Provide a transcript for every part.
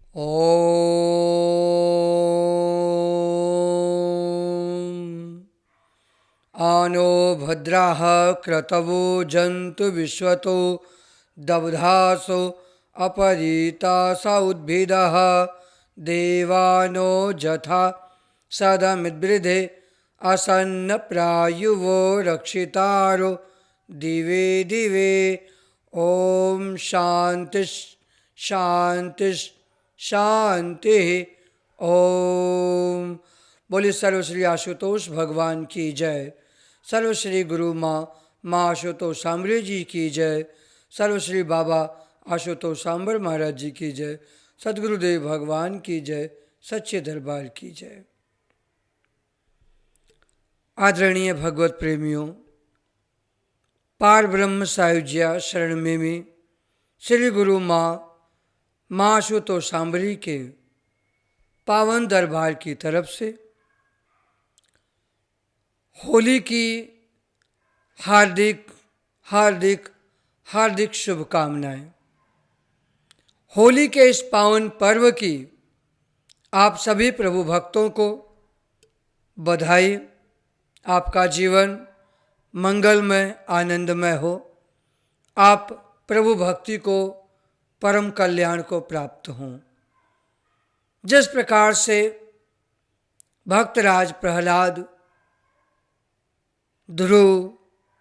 ॐ आनो भद्राः क्रतवो जन्तु विश्वतो दब्धासो अपरीतासा उद्भिदः देवानो जथा सदमिद्वृधे असन्न प्रायुवो रक्षितारो दिवे दिवे। ओम शांति शांति शांति। ओम। बोले सर्वश्री आशुतोष भगवान की जय। सर्वश्री गुरु माँ आशुतोष सांबरे जी की जय। सर्वश्री बाबा आशुतोष सांबर महाराज जी की जय। सद्गुरुदेव भगवान की जय। सच्चे दरबार की जय। आदरणीय भगवत प्रेमियों, पार ब्रह्म सायुज्या शरण में श्री गुरु माँ आशुतोष सांबरी के पावन दरबार की तरफ से होली की हार्दिक हार्दिक हार्दिक शुभकामनाएं। होली के इस पावन पर्व की आप सभी प्रभु भक्तों को बधाई। आपका जीवन मंगलमय आनंदमय हो। आप प्रभु भक्ति को परम कल्याण को प्राप्त हों। जिस प्रकार से भक्तराज प्रहलाद, ध्रुव,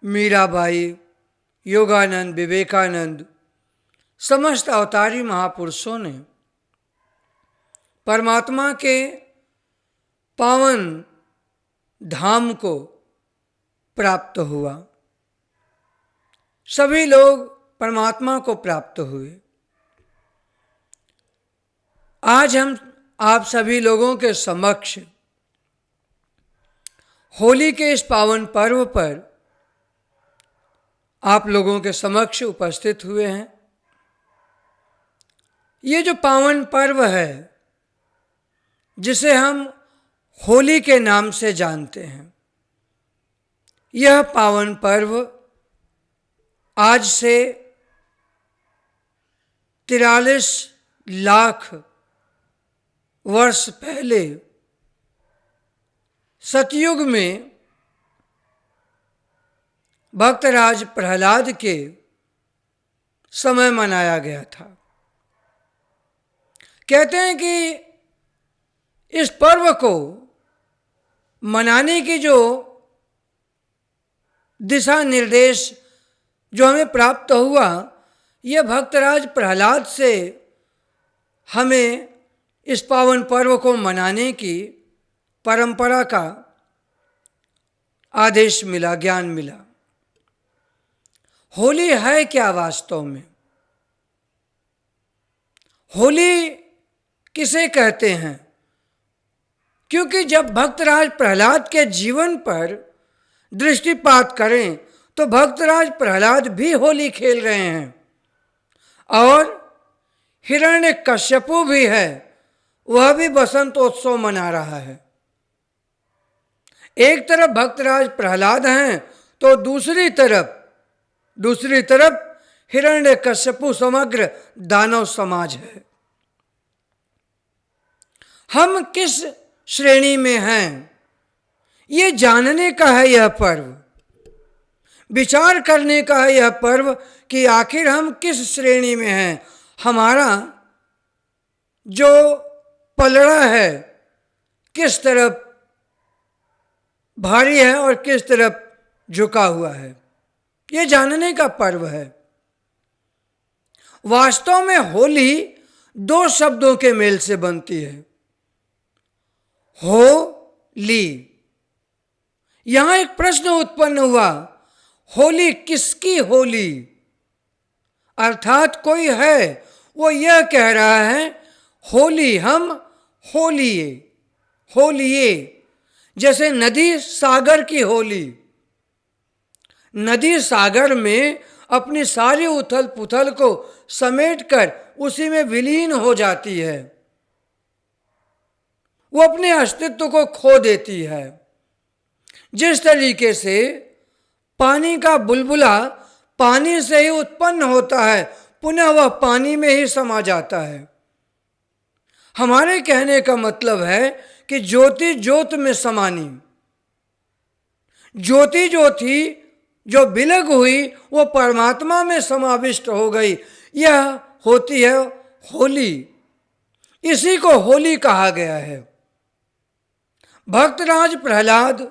मीराबाई, योगानंद, विवेकानंद समस्त अवतारी महापुरुषों ने परमात्मा के पावन धाम को प्राप्त हुआ, सभी लोग परमात्मा को प्राप्त हुए। आज हम आप सभी लोगों के समक्ष होली के इस पावन पर्व पर आप लोगों के समक्ष उपस्थित हुए हैं। ये जो पावन पर्व है जिसे हम होली के नाम से जानते हैं, यह पावन पर्व आज से 43 लाख वर्ष पहले सतयुग में भक्तराज प्रहलाद के समय मनाया गया था। कहते हैं कि इस पर्व को मनाने की जो दिशा निर्देश जो हमें प्राप्त हुआ, यह भक्तराज प्रहलाद से हमें इस पावन पर्व को मनाने की परंपरा का आदेश मिला, ज्ञान मिला। होली है क्या वास्तव में? होली किसे कहते हैं? क्योंकि जब भक्तराज प्रहलाद के जीवन पर दृष्टिपात करें तो भक्तराज प्रहलाद भी होली खेल रहे हैं और हिरण्यकश्यपु भी है, वह भी बसंतोत्सव मना रहा है। एक तरफ भक्तराज प्रहलाद हैं तो दूसरी तरफ हिरण्यकश्यपु समग्र दानव समाज है। हम किस श्रेणी में हैं, ये जानने का है यह पर्व, विचार करने का है यह पर्व कि आखिर हम किस श्रेणी में हैं। हमारा जो पलड़ा है किस तरफ भारी है और किस तरफ झुका हुआ है, ये जानने का पर्व है। वास्तव में होली 2 शब्दों के मेल से बनती है, हो ली। यहां एक प्रश्न उत्पन्न हुआ, होली किसकी होली? अर्थात कोई है वो यह कह रहा है होली हम होलिए होलिए, जैसे नदी सागर की होली। नदी सागर में अपनी सारी उथल पुथल को समेटकर उसी में विलीन हो जाती है, वो अपने अस्तित्व को खो देती है। जिस तरीके से पानी का बुलबुला पानी से ही उत्पन्न होता है, पुनः वह पानी में ही समा जाता है। हमारे कहने का मतलब है कि ज्योति ज्योत में समानी, ज्योति जो थी, जो विलग हुई, वो परमात्मा में समाविष्ट हो गई। यह होती है होली। इसी को होली कहा गया है। भक्तराज प्रहलाद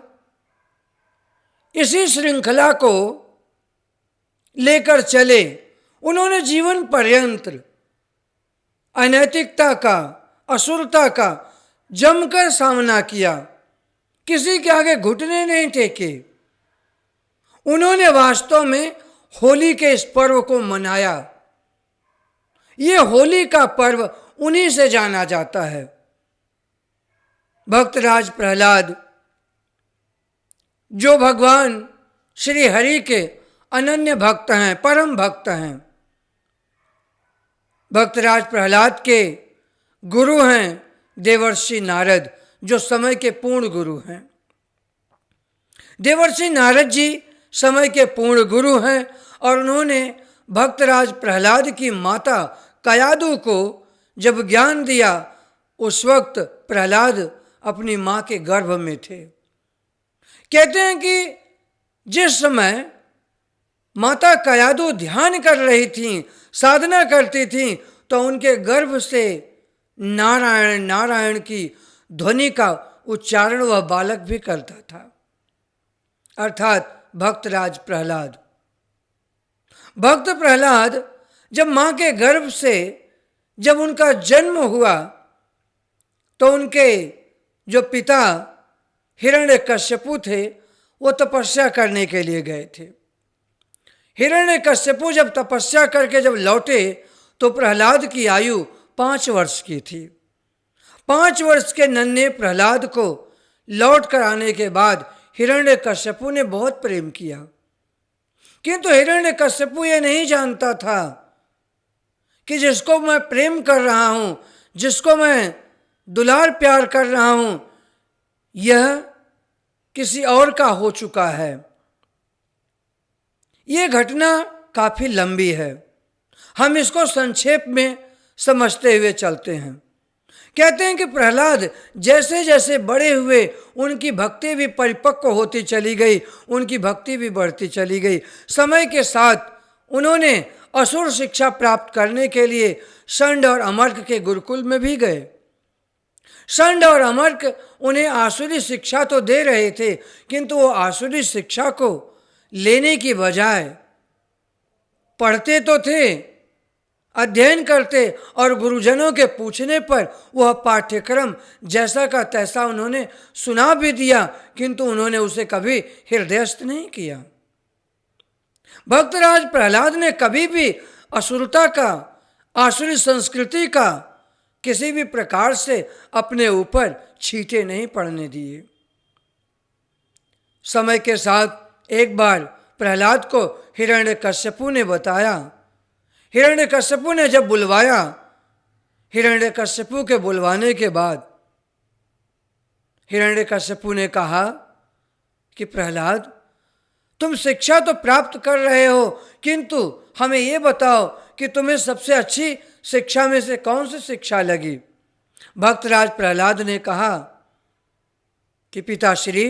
इसी श्रृंखला को लेकर चले। उन्होंने जीवन पर्यंत अनैतिकता का, असुरता का जमकर सामना किया, किसी के आगे घुटने नहीं टेके। उन्होंने वास्तव में होली के इस पर्व को मनाया। ये होली का पर्व उन्हीं से जाना जाता है। भक्तराज प्रहलाद जो भगवान श्री हरि के अनन्य भक्त हैं, परम भक्त हैं। भक्तराज प्रहलाद के गुरु हैं देवर्षि नारद, जो समय के पूर्ण गुरु हैं। देवर्षि नारद जी समय के पूर्ण गुरु हैं और उन्होंने भक्तराज प्रहलाद की माता कयादु को जब ज्ञान दिया, उस वक्त प्रहलाद अपनी माँ के गर्भ में थे। कहते हैं कि जिस समय माता कयादु ध्यान कर रही थीं, साधना करती थीं, तो उनके गर्भ से नारायण नारायण की ध्वनि का उच्चारण वह बालक भी करता था, अर्थात भक्तराज प्रहलाद। भक्त प्रहलाद जब माँ के गर्भ से जब उनका जन्म हुआ, तो उनके जो पिता हिरण्यकश्यपु थे, वो तपस्या करने के लिए गए थे। हिरण्यकश्यपु जब तपस्या करके जब लौटे, तो प्रहलाद की आयु 5 वर्ष की थी। 5 वर्ष के नन्हे प्रहलाद को लौट कर आने के बाद हिरण्यकश्यपु ने बहुत प्रेम किया, किंतु हिरण्यकश्यपु ये नहीं जानता था कि जिसको मैं प्रेम कर रहा हूं, जिसको मैं दुलार प्यार कर रहा हूं, यह किसी और का हो चुका है। ये घटना काफी लंबी है, हम इसको संक्षेप में समझते हुए चलते हैं। कहते हैं कि प्रहलाद जैसे जैसे बड़े हुए, उनकी भक्ति भी परिपक्व होती चली गई, उनकी भक्ति भी बढ़ती चली गई। समय के साथ उन्होंने असुर शिक्षा प्राप्त करने के लिए षंड और अमर्क के गुरुकुल में भी गए। षंड और अमर्क उन्हें आसुरी शिक्षा तो दे रहे थे, किंतु वो आसुरी शिक्षा को लेने की बजाय पढ़ते तो थे, अध्ययन करते, और गुरुजनों के पूछने पर वह पाठ्यक्रम जैसा का तैसा उन्होंने सुना भी दिया, किंतु उन्होंने उसे कभी हृदयस्थ नहीं किया। भक्तराज प्रहलाद ने कभी भी असुरता का, आसुरी संस्कृति का किसी भी प्रकार से अपने ऊपर छींटे नहीं पड़ने दिए। समय के साथ एक बार प्रहलाद को हिरण्यकश्यपु ने बताया। हिरण्यकश्यपु ने जब बुलवाया, हिरण्यकश्यपु के बुलवाने के बाद हिरण्यकश्यपु ने कहा कि प्रहलाद, तुम शिक्षा तो प्राप्त कर रहे हो, किंतु हमें ये बताओ कि तुम्हें सबसे अच्छी शिक्षा में से कौन सी शिक्षा लगी। भक्तराज प्रहलाद ने कहा कि पिताश्री,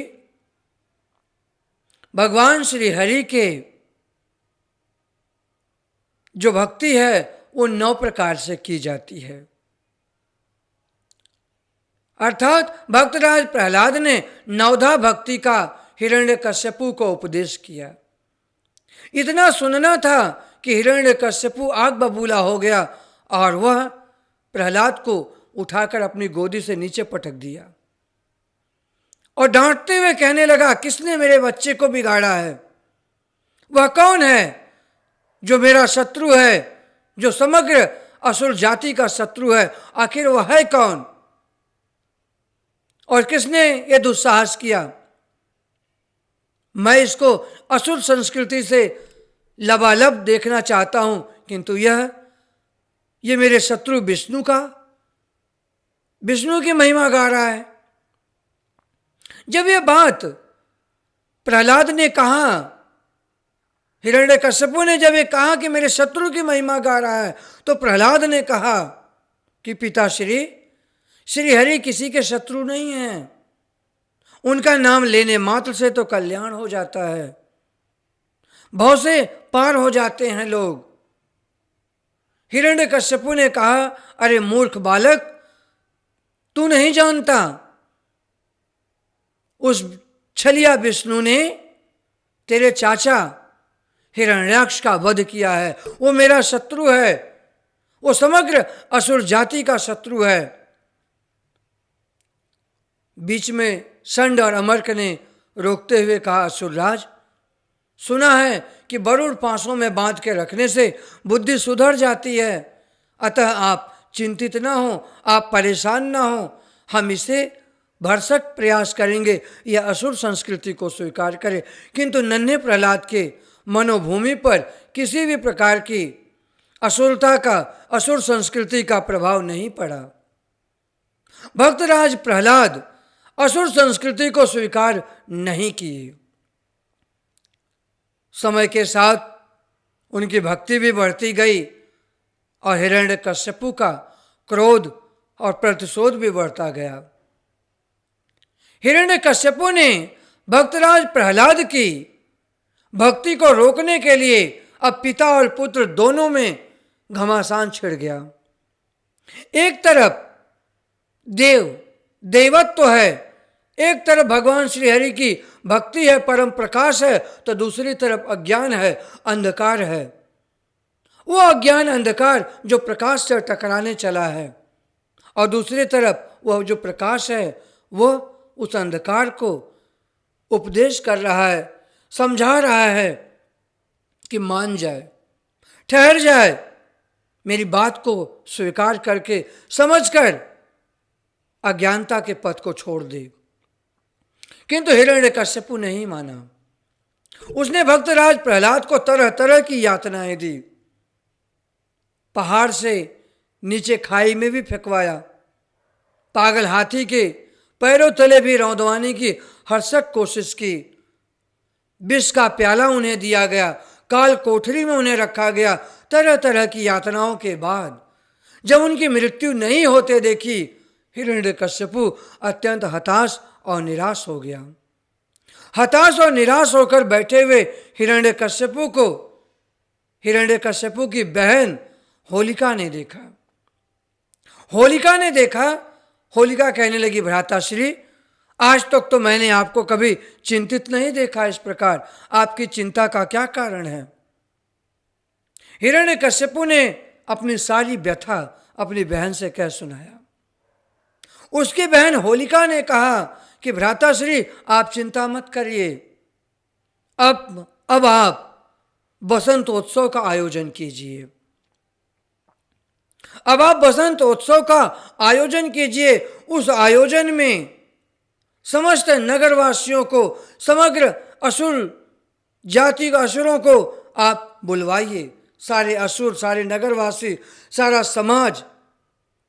भगवान श्री हरि के जो भक्ति है वो 9 प्रकार से की जाती है। अर्थात भक्तराज प्रहलाद ने 9धा भक्ति का हिरण्यकश्यपु को उपदेश किया। इतना सुनना था कि हिरण्यकश्यपु आग बबूला हो गया और वह प्रहलाद को उठाकर अपनी गोदी से नीचे पटक दिया और डांटते हुए कहने लगा, किसने मेरे बच्चे को बिगाड़ा है? वह कौन है जो मेरा शत्रु है, जो समग्र असुर जाति का शत्रु है? आखिर वह है कौन और किसने ये दुस्साहस किया? मैं इसको असुर संस्कृति से लबालब देखना चाहता हूं, किंतु ये मेरे शत्रु विष्णु की महिमा गा रहा है। जब यह बात प्रहलाद ने कहा, हिरण्यकश्यपु ने जब ये कहा कि मेरे शत्रु की महिमा गा रहा है, तो प्रहलाद ने कहा कि पिताश्री, श्रीहरि किसी के शत्रु नहीं हैं, उनका नाम लेने मात्र से तो कल्याण हो जाता है, भव से पार हो जाते हैं लोग। हिरण्यकश्यपु ने कहा, अरे मूर्ख बालक, तू नहीं जानता, उस छलिया विष्णु ने तेरे चाचा हिरण्याक्ष का वध किया है, वो मेरा शत्रु है, वो समग्र असुर जाति का शत्रु है। बीच में संड और अमर्क ने रोकते हुए कहा, असुरराज, सुना है कि वरुण पांसों में बांध के रखने से बुद्धि सुधर जाती है, अतः आप चिंतित ना हो, आप परेशान ना हो, हम इसे भरसक प्रयास करेंगे, यह असुर संस्कृति को स्वीकार करे। किंतु नन्हे प्रहलाद के मनोभूमि पर किसी भी प्रकार की असुरता का, असुर संस्कृति का प्रभाव नहीं पड़ा। भक्तराज प्रहलाद असुर संस्कृति को स्वीकार नहीं किए। समय के साथ उनकी भक्ति भी बढ़ती गई और हिरण्यकश्यपु का क्रोध और प्रतिशोध भी बढ़ता गया। हिरण्यकश्यपु ने भक्तराज प्रहलाद की भक्ति को रोकने के लिए अब पिता और पुत्र दोनों में घमासान छिड़ गया। एक तरफ देवत्व है, एक तरफ भगवान श्रीहरि की भक्ति है, परम प्रकाश है, तो दूसरी तरफ अज्ञान है, अंधकार है। वो अज्ञान अंधकार जो प्रकाश से टकराने चला है, और दूसरी तरफ वह जो प्रकाश है वह उस अंधकार को उपदेश कर रहा है, समझा रहा है कि मान जाए, ठहर जाए, मेरी बात को स्वीकार करके समझकर अज्ञानता के पथ को छोड़ दे। किंतु हिरण्यकश्यपु नहीं माना। उसने भक्तराज प्रहलाद को तरह तरह की यातनाएं दी, पहाड़ से नीचे खाई में भी फेंकवाया, पागल हाथी के पैरों तले भी रौंदवाने की हरसक कोशिश की, विष का प्याला उन्हें दिया गया, काल कोठरी में उन्हें रखा गया। तरह तरह की यातनाओं के बाद जब उनकी मृत्यु नहीं होते देखी, हिरण्यकश्यपु अत्यंत हताश और निराश हो गया। हताश और निराश होकर बैठे हुए हिरण्यकश्यपु को हिरण्यकश्यपु की बहन होलिका ने देखा। होलिका कहने लगी, भ्राताश्री, आज तक तो मैंने आपको कभी चिंतित नहीं देखा इस प्रकार, आपकी चिंता का क्या कारण है? हिरण्यकश्यपु ने अपनी सारी व्यथा अपनी बहन से कह सुनाया। उसकी बहन होलिका ने कहा कि भ्राताश्री, आप चिंता मत करिए, अब आप बसंतोत्सव का आयोजन कीजिए। अब आप बसंतोत्सव का आयोजन कीजिए। उस आयोजन में समस्त नगरवासियों को, समग्र असुर जाति का असुरों को आप बुलवाइए। सारे असुर, सारे नगरवासी, सारा समाज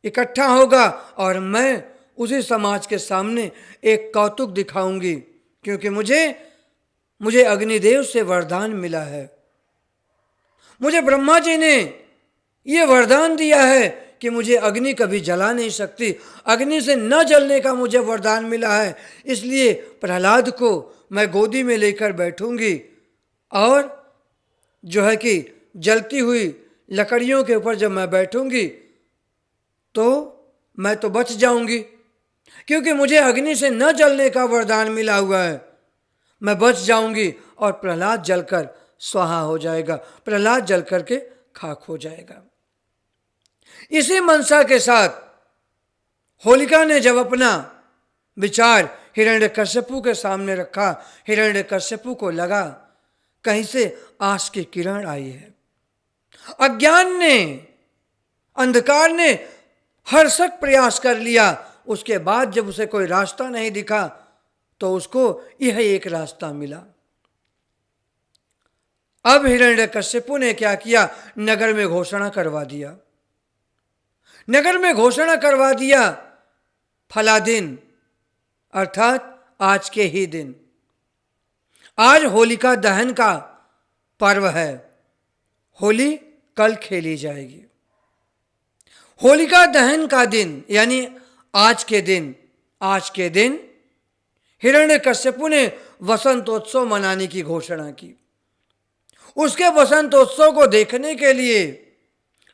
इकट्ठा होगा और मैं उसी समाज के सामने एक कौतुक दिखाऊंगी, क्योंकि मुझे अग्निदेव से वरदान मिला है। मुझे ब्रह्मा जी ने ये वरदान दिया है कि मुझे अग्नि कभी जला नहीं सकती, अग्नि से न जलने का मुझे वरदान मिला है। इसलिए प्रहलाद को मैं गोदी में लेकर बैठूंगी और जो है कि जलती हुई लकड़ियों के ऊपर जब मैं बैठूंगी तो मैं तो बच जाऊंगी, क्योंकि मुझे अग्नि से न जलने का वरदान मिला हुआ है। मैं बच जाऊंगी और प्रहलाद जलकर स्वाहा हो जाएगा, प्रहलाद जल करके खाक हो जाएगा। इसी मनसा के साथ होलिका ने जब अपना विचार हिरण्यकश्यपु के सामने रखा, हिरण्यकश्यपु को लगा कहीं से आस की किरण आई है। अज्ञान ने, अंधकार ने हरसक प्रयास कर लिया। उसके बाद जब उसे कोई रास्ता नहीं दिखा तो उसको यह एक रास्ता मिला। अब हिरण्यकश्यपु ने क्या किया? नगर में घोषणा करवा दिया। नगर में घोषणा करवा दिया, फला दिन अर्थात आज के ही दिन, आज होलिका दहन का पर्व है, होली कल खेली जाएगी। होलिका दहन का दिन यानी आज के दिन हिरण्यकश्यपु ने वसंतोत्सव मनाने की घोषणा की। उसके वसंतोत्सव को देखने के लिए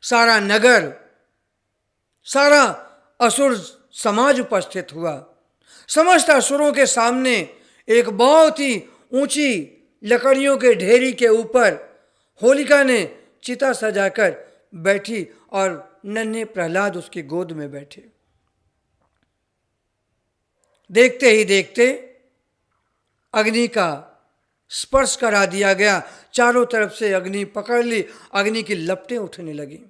सारा नगर, सारा असुर समाज उपस्थित हुआ। समस्त असुरों के सामने एक बहुत ही ऊंची लकड़ियों के ढेरी के ऊपर होलिका ने चिता सजाकर बैठी और नन्हे प्रहलाद उसकी गोद में बैठे। देखते ही देखते अग्नि का स्पर्श करा दिया गया। चारों तरफ से अग्नि पकड़ ली, अग्नि की लपटें उठने लगी।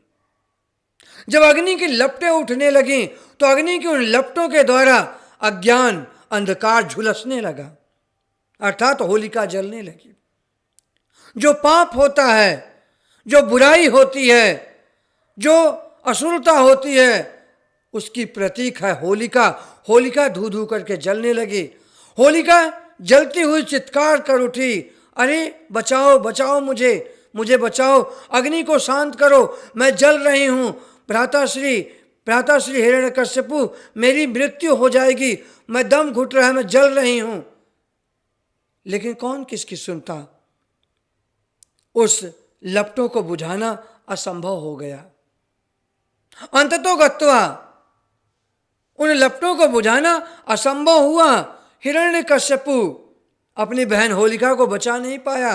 जब अग्नि की लपटें उठने लगी तो अग्नि की उन लपटों के द्वारा अज्ञान, अंधकार झुलसने लगा, अर्थात होलिका जलने लगी। जो पाप होता है, जो बुराई होती है, जो असुरता होती है, उसकी प्रतीक है होलिका। होलिका धू धू करके जलने लगी। होलिका जलती हुई चित्कार कर उठी, अरे बचाओ बचाओ, मुझे बचाओ, अग्नि को शांत करो, मैं जल रही हूँ। भ्राताश्री हिरण्यकश्यपु, मेरी मृत्यु हो जाएगी, मैं दम घुट रहा है, मैं जल रही हूँ। लेकिन कौन किसकी सुनता? उस लपटों को बुझाना असंभव हो गया। अंततोगत्वा उन लपटों को बुझाना असंभव हुआ। हिरण्यकश्यपु अपनी बहन होलिका को बचा नहीं पाया।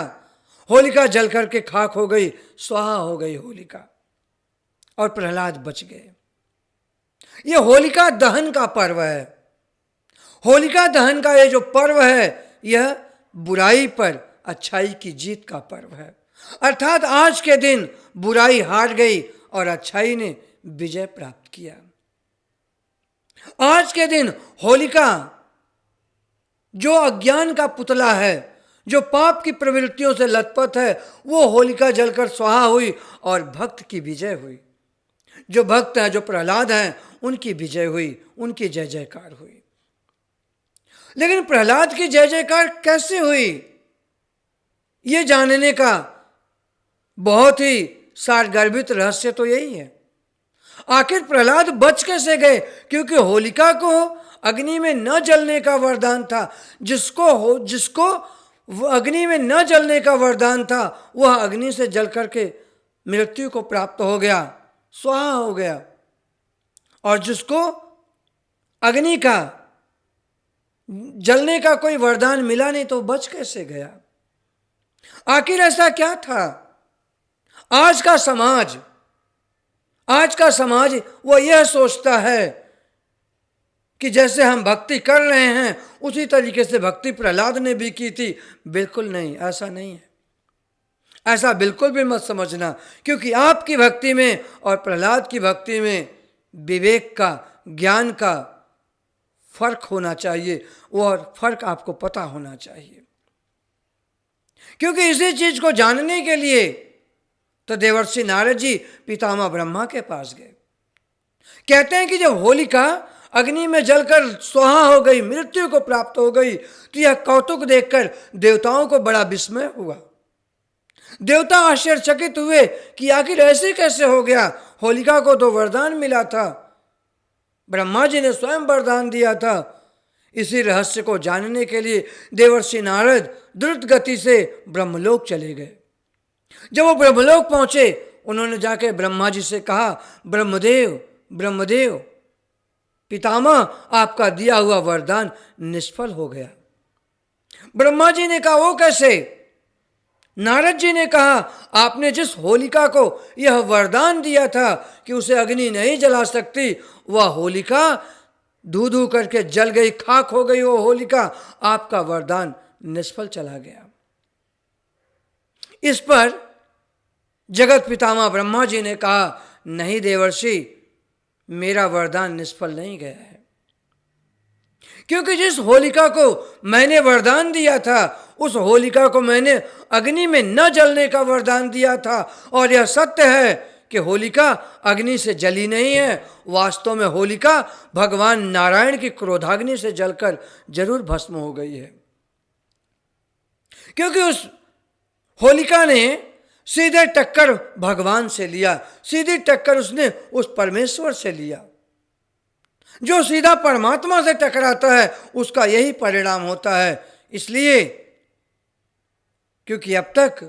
होलिका जल करके खाक हो गई, स्वाहा हो गई होलिका, और प्रहलाद बच गए। यह होलिका दहन का पर्व है। होलिका दहन का यह जो पर्व है, यह बुराई पर अच्छाई की जीत का पर्व है। अर्थात आज के दिन बुराई हार गई और अच्छाई ने विजय प्राप्त किया। आज के दिन होलिका जो अज्ञान का पुतला है, जो पाप की प्रवृत्तियों से लथपथ है, वो होलिका जलकर स्वाहा हुई और भक्त की विजय हुई। जो भक्त हैं, जो प्रहलाद हैं, उनकी विजय हुई, उनकी जय जयकार हुई। लेकिन प्रहलाद की जय जयकार कैसे हुई, ये जानने का बहुत ही सारगर्भित रहस्य तो यही है। आखिर प्रहलाद बच कैसे गए? क्योंकि होलिका को अग्नि में न जलने का वरदान था। जिसको अग्नि में न जलने का वरदान था, वह अग्नि से जल करके मृत्यु को प्राप्त हो गया, स्वाहा हो गया। और जिसको अग्नि का जलने का कोई वरदान मिला नहीं, तो बच कैसे गया? आखिर ऐसा क्या था? आज का समाज वो यह सोचता है कि जैसे हम भक्ति कर रहे हैं उसी तरीके से भक्ति प्रहलाद ने भी की थी। बिल्कुल नहीं, ऐसा नहीं है। ऐसा बिल्कुल भी मत समझना, क्योंकि आपकी भक्ति में और प्रहलाद की भक्ति में विवेक का, ज्ञान का फर्क होना चाहिए, और फर्क आपको पता होना चाहिए। क्योंकि इसी चीज को जानने के लिए तो देवर्षि नारद जी पितामह ब्रह्मा के पास गए। कहते हैं कि जब होलिका अग्नि में जलकर स्वाहा हो गई, मृत्यु को प्राप्त हो गई, तो यह कौतुक देखकर देवताओं को बड़ा विस्मय हुआ। देवता आश्चर्यचकित हुए कि आखिर ऐसे कैसे हो गया? होलिका को तो वरदान मिला था, ब्रह्मा जी ने स्वयं वरदान दिया था। इसी रहस्य को जानने के लिए देवर्षि नारद द्रुत गति से ब्रह्मलोक चले गए। जब वो ब्रह्मलोक पहुंचे, उन्होंने जाके ब्रह्मा जी से कहा, ब्रह्मदेव पितामह, आपका दिया हुआ वरदान निष्फल हो गया। ब्रह्मा जी ने कहा, वो कैसे? नारद जी ने कहा, आपने जिस होलिका को यह वरदान दिया था कि उसे अग्नि नहीं जला सकती, वह होलिका धू धू करके जल गई, खाक हो गई वो होलिका, आपका वरदान निष्फल चला गया। इस पर जगत पितामह ब्रह्मा जी ने कहा, नहीं देवर्षि, मेरा वरदान निष्फल नहीं गया है, क्योंकि जिस होलिका को मैंने वरदान दिया था, उस होलिका को मैंने अग्नि में न जलने का वरदान दिया था। और यह सत्य है कि होलिका अग्नि से जली नहीं है। वास्तव में होलिका भगवान नारायण की क्रोधाग्नि से जलकर जरूर भस्म हो गई है, क्योंकि उस होलिका ने सीधे टक्कर भगवान से लिया, सीधी टक्कर उसने उस परमेश्वर से लिया। जो सीधा परमात्मा से टकराता है उसका यही परिणाम होता है। इसलिए क्योंकि अब तक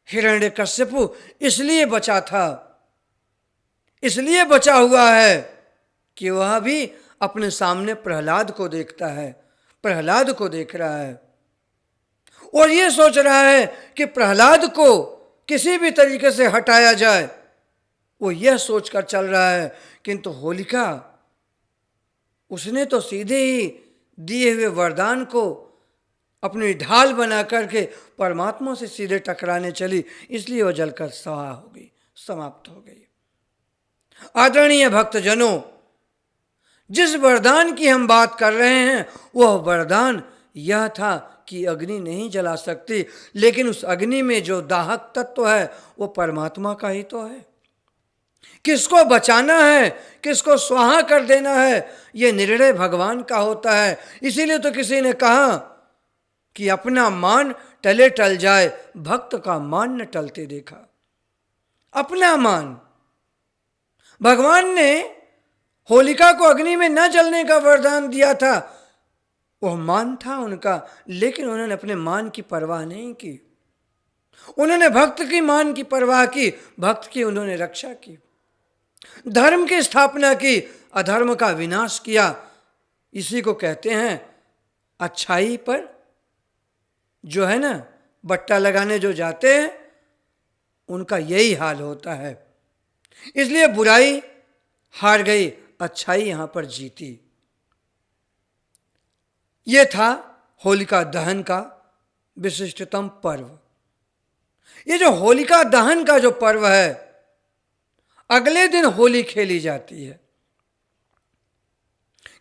हिरण्यकश्यपु इसलिए बचा था, इसलिए बचा हुआ है कि वह भी अपने सामने प्रहलाद को देखता है, प्रहलाद को देख रहा है और ये सोच रहा है कि प्रहलाद को किसी भी तरीके से हटाया जाए। वो यह सोचकर चल रहा है, किंतु होलिका उसने तो सीधे ही दिए हुए वरदान को अपनी ढाल बना करके परमात्मा से सीधे टकराने चली, इसलिए वह जलकर स्वाहा हो गई, समाप्त हो गई। आदरणीय भक्तजनों, जिस वरदान की हम बात कर रहे हैं वह वरदान यह था कि अग्नि नहीं जला सकती, लेकिन उस अग्नि में जो दाहक तत्व है वो परमात्मा का ही तो है। किसको बचाना है, किसको स्वाहा कर देना है, ये निर्णय भगवान का होता है। इसीलिए तो किसी ने कहा कि अपना मान टले टल जाए, भक्त का मान न टलते देखा। अपना मान, भगवान ने होलिका को अग्नि में न जलने का वरदान दिया था, वह मान था उनका, लेकिन उन्होंने अपने मान की परवाह नहीं की। उन्होंने भक्त की मान की परवाह की, भक्त की उन्होंने रक्षा की, धर्म की स्थापना की, अधर्म का विनाश किया। इसी को कहते हैं अच्छाई पर जो है ना बट्टा लगाने जो जाते हैं उनका यही हाल होता है। इसलिए बुराई हार गई, अच्छाई यहां पर जीती। यह था होलिका दहन का विशिष्टतम पर्व। ये जो होलिका दहन का जो पर्व है, अगले दिन होली खेली जाती है,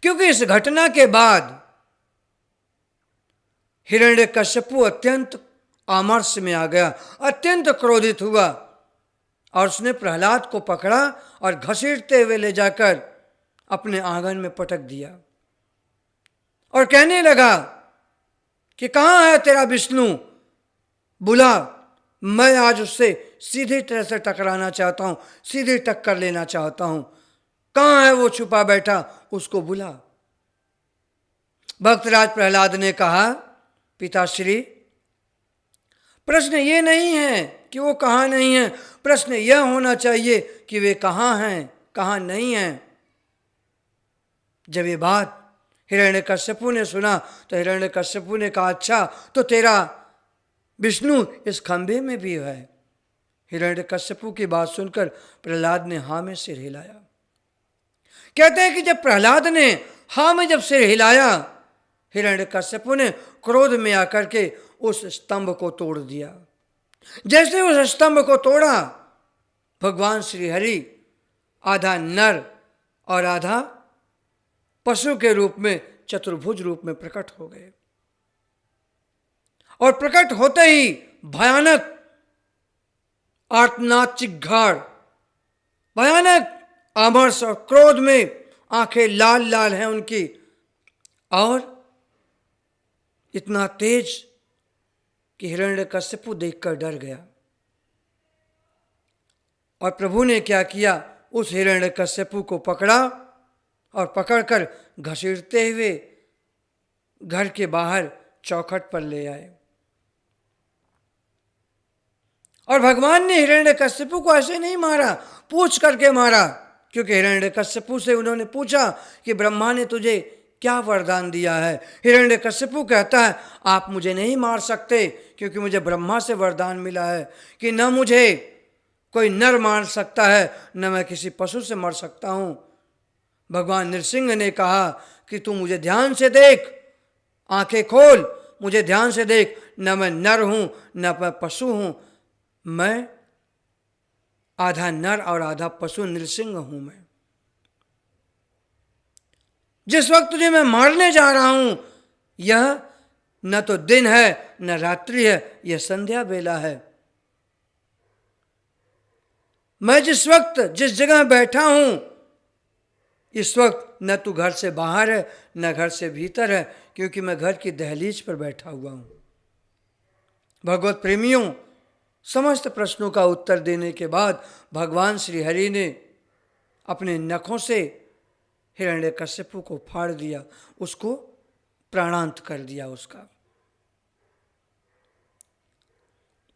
क्योंकि इस घटना के बाद हिरण्यकश्यपु अत्यंत आमर्ष में आ गया, अत्यंत क्रोधित हुआ और उसने प्रहलाद को पकड़ा और घसीटते हुए ले जाकर अपने आंगन में पटक दिया और कहने लगा कि कहाँ है तेरा विष्णु, बुला, मैं आज उससे सीधी तरह से टकराना चाहता हूं, सीधी टक्कर लेना चाहता हूं। कहाँ है वो छुपा बैठा, उसको बुला। भक्तराज प्रहलाद ने कहा, पिताश्री, प्रश्न ये नहीं है कि वो कहाँ नहीं है, प्रश्न यह होना चाहिए कि वे कहाँ हैं, कहाँ नहीं हैं। जब ये बात हिरण्यकश्यपु ने सुना तो हिरण्यकश्यपु ने कहा, अच्छा तो तेरा विष्णु इस खंभे में भी है। हिरण्यकश्यपु की बात सुनकर प्रहलाद ने हाँ में सिर हिलाया। कहते हैं कि जब प्रहलाद ने हाँ में जब सिर हिलाया, हिरण्यकश्यपु ने क्रोध में आकर के उस स्तंभ को तोड़ दिया। जैसे उस स्तंभ को तोड़ा, भगवान श्री हरि आधा नर और आधा पशु के रूप में, चतुर्भुज रूप में प्रकट हो गए और प्रकट होते ही भयानक आर्तनाद चिघाड़, भयानक आमर्ष और क्रोध में आंखें लाल लाल हैं उनकी, और इतना तेज कि हिरण्यकश्यपु देखकर डर गया। और प्रभु ने क्या किया, उस हिरण्यकश्यपु को पकड़ा और पकड़कर घसीटते हुए घर के बाहर चौखट पर ले आए। और भगवान ने हिरण्यकश्यपु को ऐसे नहीं मारा, पूछ करके मारा, क्योंकि हिरण्यकश्यपु से उन्होंने पूछा कि ब्रह्मा ने तुझे क्या वरदान दिया है। हिरण्यकश्यपु कहता है, आप मुझे नहीं मार सकते क्योंकि मुझे ब्रह्मा से वरदान मिला है कि न मुझे कोई नर मार सकता है, न मैं किसी पशु से मर सकता हूं। भगवान नृसिंह ने कहा कि तू मुझे ध्यान से देख, आंखें खोल, मुझे ध्यान से देख, न मैं नर हूं न मैं पशु हूं, मैं आधा नर और आधा पशु नृसिंह हूं। मैं जिस वक्त तुझे मैं मारने जा रहा हूं, यह न तो दिन है न रात्रि है, यह संध्या बेला है। मैं जिस वक्त जिस जगह बैठा हूं, इस वक्त न तू घर से बाहर है न घर से भीतर है, क्योंकि मैं घर की दहलीज पर बैठा हुआ हूं। भगवत प्रेमियों, समस्त प्रश्नों का उत्तर देने के बाद भगवान श्री हरि ने अपने नखों से हिरण्यकश्यपु को फाड़ दिया, उसको प्राणांत कर दिया उसका।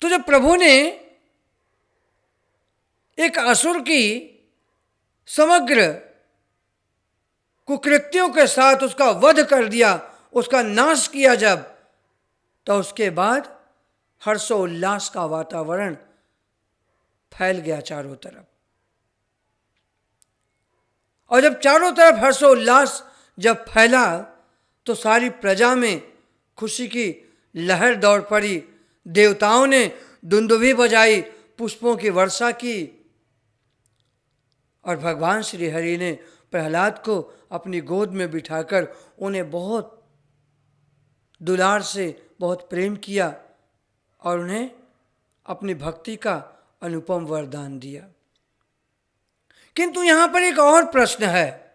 तो जब प्रभु ने एक असुर की समग्र कुकृत्यों के साथ उसका वध कर दिया, उसका नाश किया जब, तो उसके बाद हर्षोल्लास का वातावरण फैल गया चारों तरफ। और जब चारों तरफ हर्षोल्लास जब फैला तो सारी प्रजा में खुशी की लहर दौड़ पड़ी। देवताओं ने दुंदुभी बजाई, पुष्पों की वर्षा की, और भगवान श्री हरि ने प्रहलाद को अपनी गोद में बिठाकर उन्हें बहुत दुलार से बहुत प्रेम किया और उन्हें अपनी भक्ति का अनुपम वरदान दिया। किंतु यहां पर एक और प्रश्न है